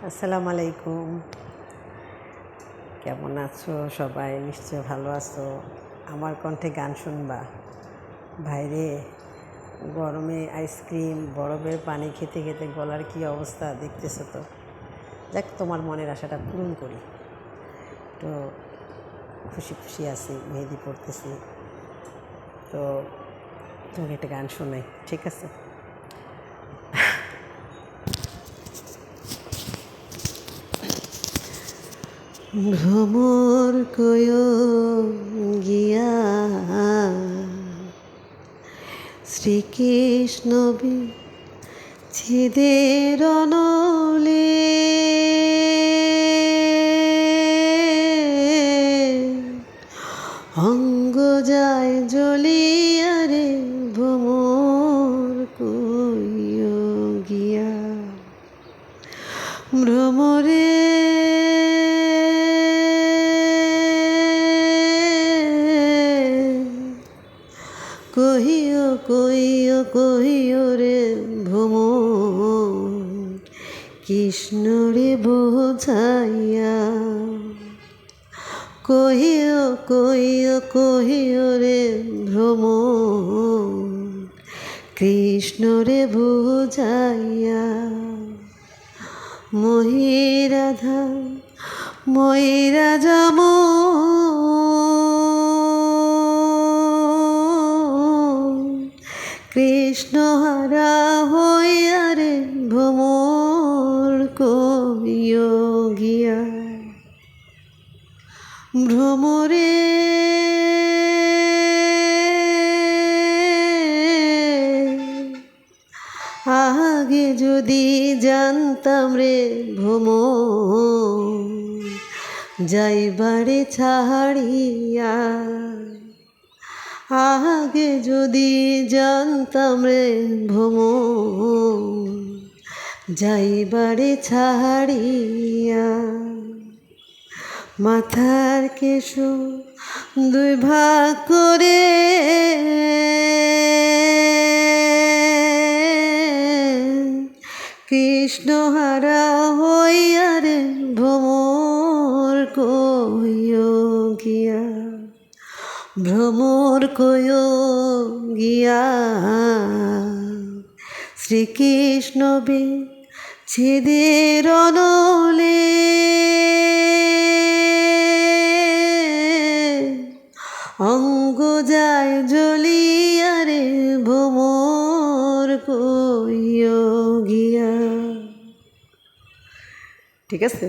আসসালামু আলাইকুম। কেমন আছো সবাই? নিশ্চয় ভালো আছো। আমার কণ্ঠে গান শুনবা। ভাইরে, গরমে আইসক্রিম বরফের পানি খেতে খেতে গলার কী অবস্থা দেখতেছো তো। যাক, তোমার মনের আশাটা পূরণ করি। তো খুশি খুশি আছি, মেহেদি পড়তেছি। তো তোমাকে একটা গান শোনাই, ঠিক আছে? ভ্রমর কয় গিয়া শ্রীকৃষ্ণ বিচ্ছেদের অনলে অঙ্গ যায় জ্বলিয়া রে ভ্রমর কয় গিয়া ভ্রমরে কহিও কহিও কহিও রে ভ্রমর কৃষ্ণ রে বোঝাইয়া কহিও কহিও কহিও রে ভ্রমর কৃষ্ণ রে বোঝাইয়া মহিরাধা ময়রা যাম কৃষ্ণ হারা হইয়া রে ভ্রমর কইও গিয়া ভ্রমরে আগে যদি জানতাম রে ভ্রমর যাইবারে ছাড়িয়া আগে যদি জানতাম রে ভ্রমর যাইবারে ছাড়িয়া মাথার কেশ দুই ভাগ করে কৃষ্ণ হারা হইয়া রে ভ্রমর কইও গিয়া ভ্রমর কইও গিয়া শ্রীকৃষ্ণ বিচ্ছেদের অনলে অঙ্গ যায় জ্বলিয়া রে ভ্রমর কইও গিয়া। ঠিক আছে।